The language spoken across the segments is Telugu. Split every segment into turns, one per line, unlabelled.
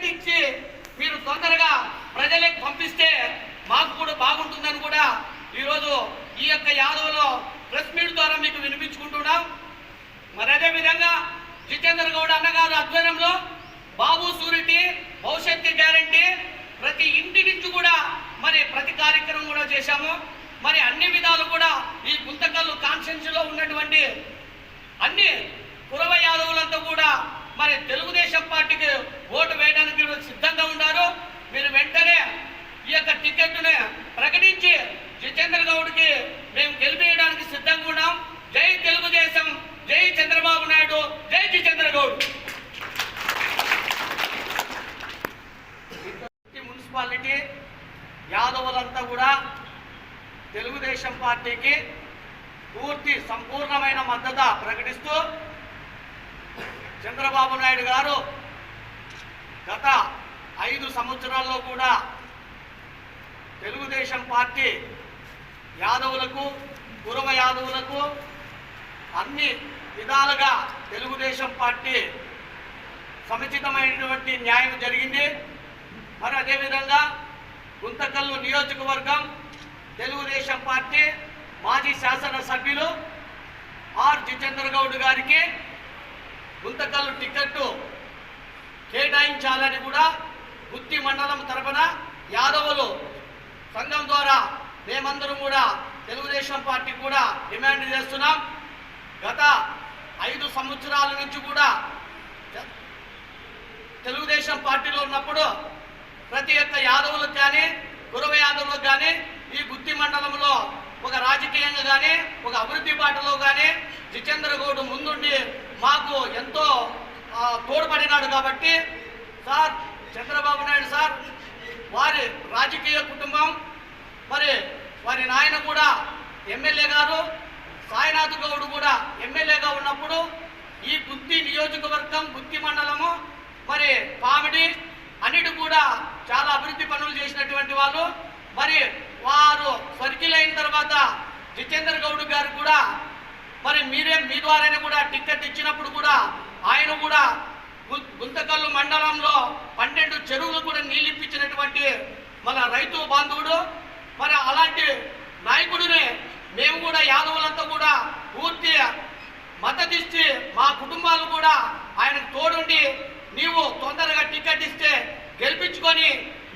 టికెట్ ఇచ్చి మీరు తొందరగా ప్రజలకు పంపిస్తే మాకు కూడా బాగుంటుందని కూడా ఈరోజు ఈ యొక్క యాదవ్లో ప్రెస్ మీట్ ద్వారా మీకు వినిపించుకుంటున్నాం. మరి అదేవిధంగా జితేంద్ర గౌడ్ అన్నగారు ఆధ్వర్యంలో బాబు సూరిటీ భవిష్యత్తు గ్యారంటీ ప్రతి ఇంటి నుంచి కూడా మరి ప్రతి కార్యక్రమం కూడా చేశాము. మరి అన్ని విధాలు కూడా ఈ గుంతకల్లు కాన్స్టిట్యున్సీలో ఉన్నటువంటి అన్ని కురవ యాదవులంతా కూడా మరి తెలుగుదేశం పార్టీకి ఓటు వేయడానికి సిద్ధంగా ఉన్నారు. మీరు వెంటనే ఈ యొక్క టికెట్ను ప్రకటించి జితేంద్ర గౌడ్కి మేము గెలిపేయడానికి సిద్ధంగా ఉన్నాం. జై తెలుగుదేశం, జై చంద్రబాబు నాయుడు, జై జితేంద్ర గౌడ్. మున్సిపాలిటీ యాదవులంతా కూడా తెలుగుదేశం పార్టీకి సంపూర్ణమైన మద్దతు ప్రకటిస్తూ చంద్రబాబు నాయుడు గారు గత 5 సంవత్సరాల్లో కూడా తెలుగుదేశం పార్టీ యాదవులకు కురవ యాదవులకు అన్ని విధాలుగా తెలుగుదేశం పార్టీ సముచితమైనటువంటి న్యాయం జరిగింది. మరి అదేవిధంగా గుంతకల్లు నియోజకవర్గం తెలుగుదేశం పార్టీ మాజీ శాసనసభ్యులు ఆర్ జితేంద్ర గౌడ్ గారికి గుంతకల్లు టికెట్టు కేటాయించాలని కూడా గుత్తి మండలం తరపున యాదవులు సంఘం ద్వారా మేమందరం కూడా తెలుగుదేశం పార్టీ కూడా డిమాండ్ చేస్తున్నాం. గత 5 సంవత్సరాల నుంచి కూడా తెలుగుదేశం పార్టీలో ఉన్నప్పుడు ప్రతి ఒక్క యాదవులకు కానీ కురవ యాదవులకు కానీ ఈ గుత్తి మండలంలో ఒక రాజకీయంగా కానీ ఒక అభివృద్ధి బాటలో కానీ జితేంద్ర గౌడ్ ముందుండి మాకు ఎంతో తోడ్పడినాడు. కాబట్టి సార్ చంద్రబాబు నాయుడు సార్ వారి రాజకీయ కుటుంబం మరి వారి నాయన కూడా ఎమ్మెల్యే గారు సాయినాథ్ గౌడ్ కూడా ఎమ్మెల్యేగా ఉన్నప్పుడు ఈ గుత్తి నియోజకవర్గం గుత్తి మండలము మరి పామిడి అన్నిటి కూడా చాలా అభివృద్ధి పనులు చేసినటువంటి వాళ్ళు. మరి వారు సర్కిల్ అయిన తర్వాత జితేంద్ర గౌడ్ గారు కూడా మరి మీ ద్వారానే కూడా టికెట్ ఇచ్చినప్పుడు కూడా ఆయన కూడా గుంతకల్లు మండలంలో 12 చెరువులు కూడా నీళ్ళు ఇప్పించినటువంటి మన రైతు బాంధవుడు. మరి అలాంటి నాయకుడిని మేము కూడా యాదవులంతా కూడా పూర్తి మద్దతు ఇచ్చి మా కుటుంబాలు కూడా ఆయనకు తోడుండి నీవు తొందరగా టికెట్ ఇస్తే గెలిపించుకొని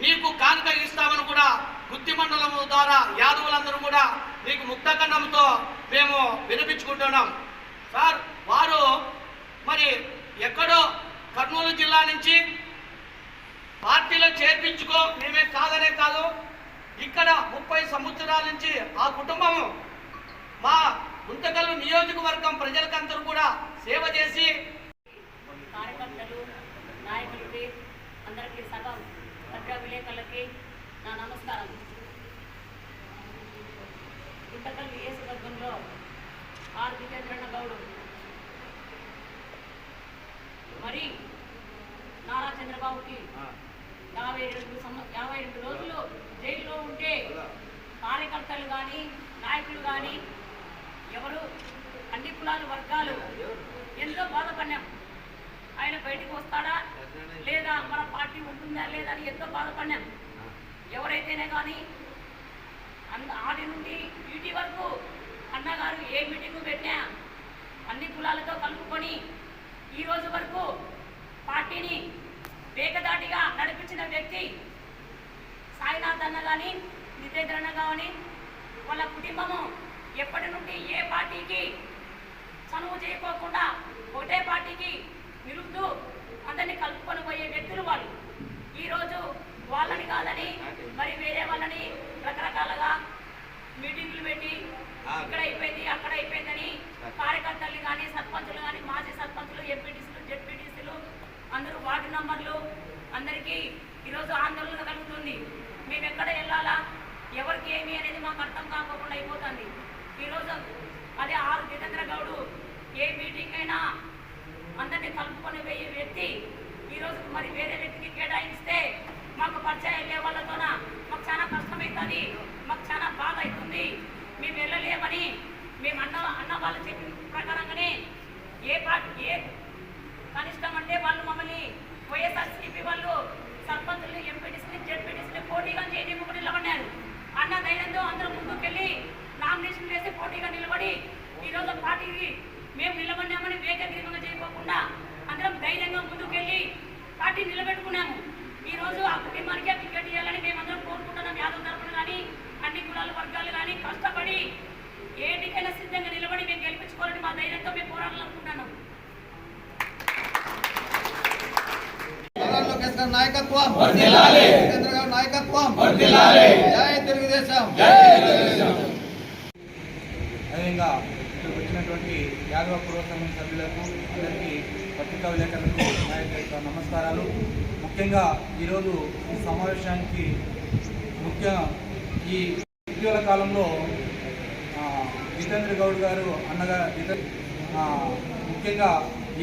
నీకు కానుక ఇస్తామని కూడా గుత్తి మండలం ద్వారా యాదవులందరూ కూడా నీకు ముక్తకండంతో మేము వినిపించుకుంటున్నాం. సార్ వారు మరి ఎక్కడో కర్నూలు జిల్లా నుంచి పార్టీలో చేర్పించుకో మేమే కాదనే కాదు, ఇక్కడ 30 సంవత్సరాల నుంచి ఆ కుటుంబము మా గుంతకల్లు నియోజకవర్గం ప్రజలకందరూ కూడా సేవ చేసి
కార్యకర్తలు నాయకులకి అందరికీ సగం పత్రికా విలేకరులకి నా నమస్కారం. గుంతకల్లు నియోజకవర్గంలో ఆర్ జితేంద్ర గౌడ్ మరి నారా చంద్రబాబుకి 52 రోజులు జైల్లో ఉంటే కార్యకర్తలు కానీ నాయకులు కానీ ఎవరు అన్ని కులాల వర్గాలు ఎంతో బాధపడినాం. ఆయన బయటికి వస్తాడా లేదా మన పార్టీ ఉంటుందా లేదా అని ఎంతో బాధపడినాం. ఎవరైతేనే కానీ ఆది నుండి వీటి వరకు అన్నగారు ఏ మీటింగ్ పెట్టినా అన్ని కులాలతో కలుపుకొని ఈ రోజు వరకు పార్టీని వేగదాటిగా నడిపించిన వ్యక్తి సాయినాథ్ అన్న కానీ జితేంద్ర అన్న కానీ వాళ్ళ కుటుంబము ఎప్పటి నుండి ఏ పార్టీకి చనువు చేయకోకుండా ఒకటే పార్టీకి నిలుపుతూ అందరినీ కలుపుకొని పోయే వ్యక్తులు వాళ్ళు. ఈరోజు వాళ్ళని కాదని మరి వేరే వాళ్ళని రకరకాలుగా మీటింగ్లు పెట్టి ఇక్కడ అయిపోయింది అక్కడ అయిపోయిందని కార్యకర్తలు కానీ సర్పంచులు కానీ మాజీ సర్పంచులు ఎంపీటీసీలు జెడ్పీటీసీలు అందరూ వార్డు నంబర్లు అందరికీ ఈరోజు ఆందోళన కలుగుతుంది. మేము ఎక్కడ వెళ్ళాలా ఎవరికి ఏమి అనేది మాకు అర్థం కాకుండా అయిపోతుంది. ఈరోజు అదే ఆర్ జితేంద్ర గౌడ్ ఏ మీటింగ్ అయినా అందరినీ కలుపుకొని పోయే వ్యక్తి ఈరోజు మరి వేరే వ్యక్తికి కేటాయిస్తే మాకు పరిచయం అయ్యే వాళ్ళతోన మాకు చాలా కష్టమవుతుంది, మాకు చాలా బాధ అవుతుంది. మేము వెళ్ళలేమని మేము అన్న వాళ్ళు చెప్పిన ప్రకారంగానే ఏ పార్టీ ఏ కనిష్టం అంటే వాళ్ళు మమ్మల్ని వైఎస్ఆర్సీపీ వాళ్ళు సర్పంచులు ఎంపీటీసీని జెడ్పీటీసీని పోటీగా చేయనివ్వకుండా నిలబడినారు. అన్న ధైర్యంతో అందరూ ముందుకెళ్ళి నామినేషన్ వేసి పోటీగా నిలబడి ఈరోజు పార్టీకి మేము నిలబడినామని వేగగ్రీవంగా చేయకోకుండా అందరం ధైర్యంగా ముందుకెళ్ళి పార్టీ నిలబెట్టుకున్నాము. ఈరోజు ఆ కుటుంబానికే టికెట్ ఇవ్వాలని మేమందరం కోరుకుంటున్నాం. యాదవ్ తరఫున కానీ అన్ని కులాల వర్గాలు కానీ కష్టపడి ఏటికైనా సిద్ధంగా నిలబడి మేము గెలిపించుకోవాలని మా ధైర్యంతో మేము పోరాడాలనుకుంటున్నాను.
నాయకత్వం నాయకత్వం జై తెలుగుదేశం.
అదేవిధంగా ఇక్కడికి వచ్చినటువంటి యాదవ పూర్వ సంఘం సభ్యులకు అందరికీ పత్రికా విలేకరులకు నా యొక్క నమస్కారాలు. ముఖ్యంగా ఈరోజు ఈ సమావేశానికి ఈ ఇటీవల కాలంలో జితేంద్ర గౌడ్ గారు అన్నగా ముఖ్యంగా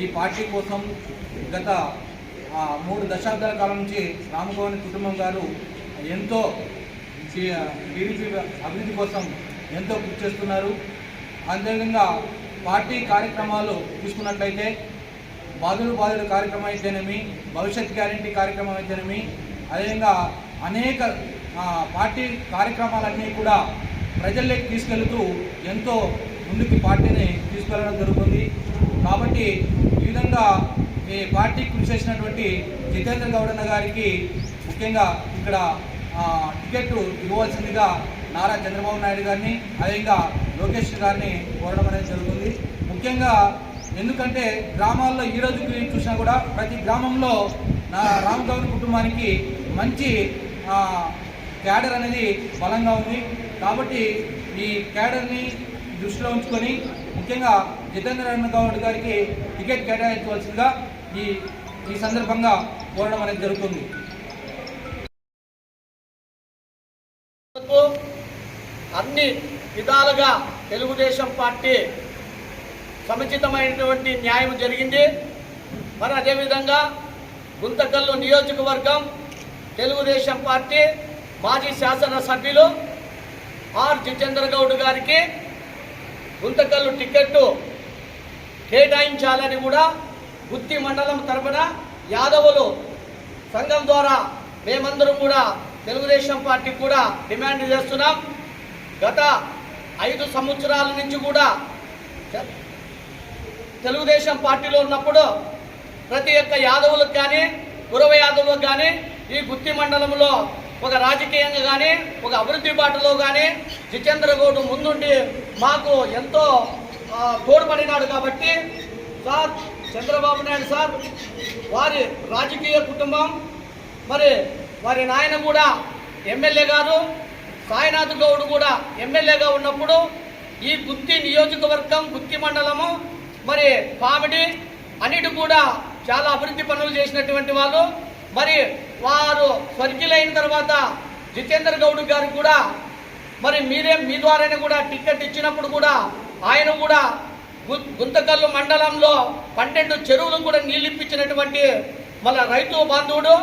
ఈ పార్టీ కోసం గత 3 దశాబ్దాల కాలం నుంచి రామగౌని కుటుంబం గారు ఎంతో టీడీపీ అభివృద్ధి కోసం ఎంతో కృషి చేస్తున్నారు. అదేవిధంగా పార్టీ కార్యక్రమాలు తీసుకున్నట్లయితే బాదుడు కార్యక్రమం అయితేనేమి, భవిష్యత్ గ్యారంటీ కార్యక్రమం అయితేనేమి, అదేవిధంగా అనేక పార్టీ కార్యక్రమాలన్నీ కూడా ప్రజల్లోకి తీసుకెళ్తూ ఎంతో ముందుకు పార్టీని తీసుకెళ్లడం జరుగుతుంది. కాబట్టి ఈ విధంగా ఈ పార్టీ కృషి చేసినటువంటి జితేంద్ర గౌడన్న గారికి ముఖ్యంగా ఇక్కడ టికెట్ ఇవ్వవలసిందిగా నారా చంద్రబాబు నాయుడు గారిని అదేవిధంగా లోకేష్ గారిని కోరడం అనేది జరుగుతుంది. ముఖ్యంగా ఎందుకంటే గ్రామాల్లో ఈ రోజు చూసినా కూడా ప్రతి గ్రామంలో రామగౌడ్ కుటుంబానికి మంచి క్యాడర్ అనేది బలంగా ఉంది. కాబట్టి ఈ క్యాడర్ని దృష్టిలో ఉంచుకొని ముఖ్యంగా జితేంద్ర గౌడ్ గారికి టికెట్ కేటాయించవలసిందిగా ఈ సందర్భంగా కోరడం అనేది జరుగుతుంది.
అన్ని విధాలుగా తెలుగుదేశం పార్టీ సముచితమైనటువంటి న్యాయం జరిగింది. మరి అదేవిధంగా గుంతకల్లు నియోజకవర్గం తెలుగుదేశం పార్టీ మాజీ శాసనసభ్యులు ఆర్ జితేంద్ర గౌడ్ గారికి గుంతకల్లు టికెట్టు కేటాయించాలని కూడా గుత్తి మండలం తరపున యాదవులు సంఘం ద్వారా మేమందరం కూడా తెలుగుదేశం పార్టీ కూడా డిమాండ్ చేస్తున్నాం. గత 5 సంవత్సరాల నుంచి కూడా తెలుగుదేశం పార్టీలో ఉన్నప్పుడు ప్రతి ఒక్క యాదవులకు కానీ కురవ యాదవులకు కానీ ఈ గుత్తి మండలంలో ఒక రాజకీయంగా కానీ ఒక అభివృద్ధి బాటలో కానీ జితేంద్ర గౌడ్ ముందుండి మాకు ఎంతో తోడ్పడినాడు. కాబట్టి సార్ చంద్రబాబు నాయుడు సార్ వారి రాజకీయ కుటుంబం మరి వారి నాయన కూడా ఎమ్మెల్యే గారు సాయినాథ్ గౌడ్ కూడా ఎమ్మెల్యేగా ఉన్నప్పుడు ఈ గుత్తి నియోజకవర్గం గుత్తి మండలము మరి కామెడీ అన్నిటి కూడా చాలా అభివృద్ధి పనులు చేసినటువంటి వాళ్ళు. మరి వారు స్వర్గీయులైన తర్వాత జితేంద్ర గౌడ్ గారు కూడా మరి మీ ద్వారానే కూడా టికెట్ ఇచ్చినప్పుడు కూడా ఆయన కూడా గుంతకల్లు మండలంలో 12 చెరువులు కూడా నీళ్ళు ఇప్పించినటువంటి మన రైతు బాంధవుడు.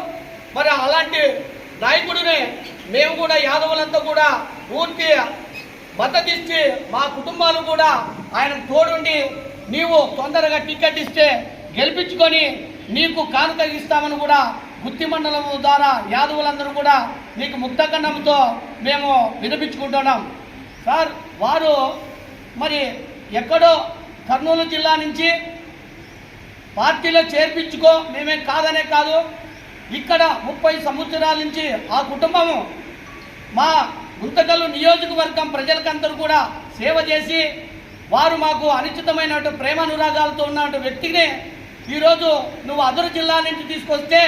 మరి అలాంటి నాయకుడిని మేము కూడా యాదవులంతా కూడా పూర్తి మద్దతు ఇచ్చి మా కుటుంబాలు కూడా ఆయన తోడుండి నీవు తొందరగా టికెట్ ఇస్తే గెలిపించుకొని నీకు కానుక ఇస్తామని కూడా గుత్తి మండలం ద్వారా యాదవులందరూ కూడా నీకు ముక్తకన్నంతో మేము వినిపించుకుంటున్నాం. సార్ వారు మరి ఎక్కడో కర్నూలు జిల్లా నుంచి పార్టీలో చేర్పించుకో మేమేం కాదనే కాదు, ఇక్కడ 30 సంవత్సరాల నుంచి ఆ కుటుంబము మా గుంతకల్లు నియోజకవర్గం ప్రజలకందరూ కూడా సేవ చేసి వారు మాకు అనిశ్చితమైన ప్రేమానురాగాలతో ఉన్న వ్యక్తిని ఈరోజు నువ్వు అదరు జిల్లా నుంచి తీసుకొస్తే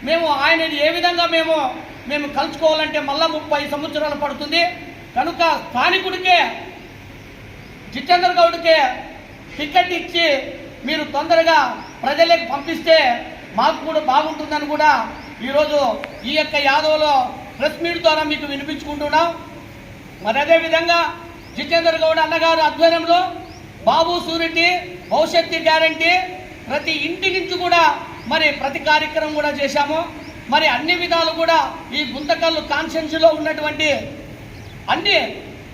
మేము ఆయనని ఏ విధంగా మేము కలుసుకోవాలంటే మళ్ళా 30 సంవత్సరాలు పడుతుంది. కనుక స్థానికుడికే జితేంద్ర గౌడ్కే టికెట్ ఇచ్చి మీరు తొందరగా ప్రజలకు పంపిస్తే మాకు కూడా బాగుంటుందని కూడా ఈరోజు ఈ యొక్క యాదవ్లో ప్రెస్ మీట్ ద్వారా మీకు వినిపించుకుంటున్నాం. మరి అదేవిధంగా జితేంద్ర గౌడ్ అన్నగారు ఆధ్వర్యంలో బాబు సూరిటీ భవిష్యత్తు గ్యారంటీ ప్రతి ఇంటి నుంచి కూడా మరి ప్రతి కార్యక్రమం కూడా చేశాము. మరి అన్ని విధాలు కూడా ఈ గుంతకల్లు కాన్స్టిట్యున్సీలో ఉన్నటువంటి అన్ని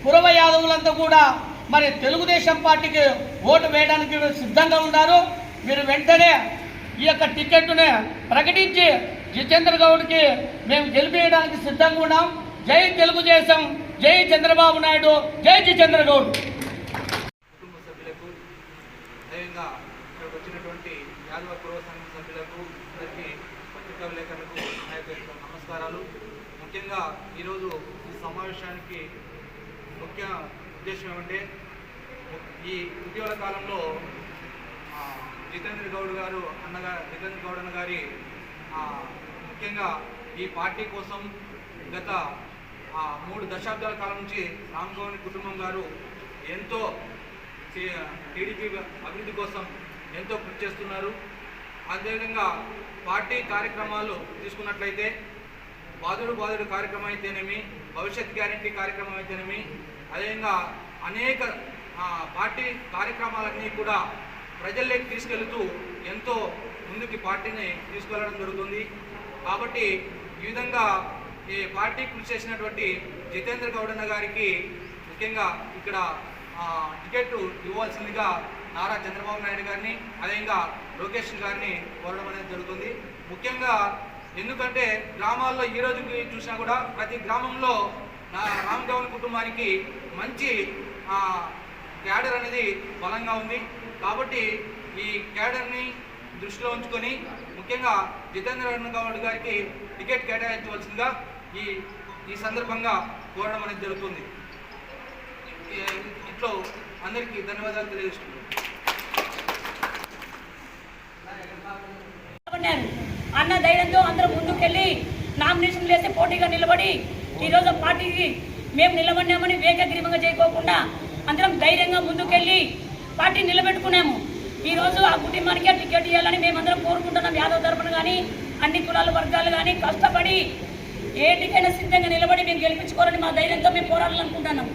కురవ యాదవులంతా కూడా మరి తెలుగుదేశం పార్టీకి ఓటు వేయడానికి సిద్ధంగా ఉన్నారు. మీరు వెంటనే ఈ యొక్క టికెట్ను ప్రకటించి జితేంద్ర గౌడ్కి మేము గెలిపేయడానికి సిద్ధంగా ఉన్నాం. జై తెలుగుదేశం, జై చంద్రబాబు నాయుడు, జై జితేంద్ర గౌడ్.
కుటుంబ సభ్యులకు, అదేవిధంగా ఇక్కడికి వచ్చినటువంటి యాదవ కురవ సంఘం సభ్యులకు, అందరికీ పత్రికా విలేకరులకు నా యొక్క నమస్కారాలు. ముఖ్యంగా ఈరోజు ఈ సమావేశానికి ముఖ్య ఉద్దేశం ఏమంటే, ఈ ఇటీవల కాలంలో జితేంద్ర గౌడ్ అన్న గారి ముఖ్యంగా ఈ పార్టీ కోసం గత 3 దశాబ్దాల కాలం నుంచి రామగౌడ్ కుటుంబం గారు ఎంతో టీడీపీ అభివృద్ధి కోసం ఎంతో కృషి చేస్తున్నారు. అదేవిధంగా పార్టీ కార్యక్రమాలు తీసుకున్నట్లయితే బాదుడు కార్యక్రమం అయితేనేమి, భవిష్యత్ గ్యారంటీ కార్యక్రమం అయితేనేమి, అదేవిధంగా అనేక పార్టీ కార్యక్రమాలన్నీ కూడా ప్రజల్లోకి తీసుకెళ్తూ ఎంతో ముందుకి పార్టీని తీసుకెళ్లడం జరుగుతుంది. కాబట్టి ఈ విధంగా ఈ పార్టీ కృషి చేసినటువంటి జితేంద్ర గౌడ్ అన్న గారికి ముఖ్యంగా ఇక్కడ టికెట్ ఇవ్వాల్సిందిగా నారా చంద్రబాబు నాయుడు గారిని, అదేవిధంగా లోకేష్ గారిని కోరడం అనేది జరుగుతుంది. ముఖ్యంగా ఎందుకంటే గ్రామాల్లో ఈ రోజుకి చూసినా కూడా ప్రతి గ్రామంలో రామగౌడ్ కుటుంబానికి మంచి క్యాడర్ అనేది బలంగా ఉంది. కాబట్టి ఈ క్యాడర్ని దృష్టిలో ఉంచుకొని ముఖ్యంగా జితేంద్ర గౌడ్ గారికి టికెట్ కేటాయించవలసిందిగా ఈ సందర్భంగా కోరడం అనేది జరుగుతుంది. ఇంట్లో అందరికీ ధన్యవాదాలు తెలియజేస్తున్నాను.
అన్న ధైర్యంతో అందరూ ముందుకెళ్ళి నామినేషన్ వేసి పోటీగా నిలబడి ఈరోజు పార్టీకి మేము నిలబడినామని వేగగ్రీవంగా చేయకోకుండా అందరం ధైర్యంగా ముందుకెళ్ళి పార్టీ నిలబెట్టుకున్నాము. ఈరోజు ఆ కుటుంబానికి టికెట్ ఇవ్వాలని మేమందరం కోరుకుంటున్నాం. యాదవ్ తరపున కానీ అన్ని కులాల వర్గాలు కానీ కష్టపడి ఏటికైనా సిద్ధంగా నిలబడి మేము గెలిపించుకోవాలని మా ధైర్యంతో మేము పోరాడాలనుకుంటున్నాం.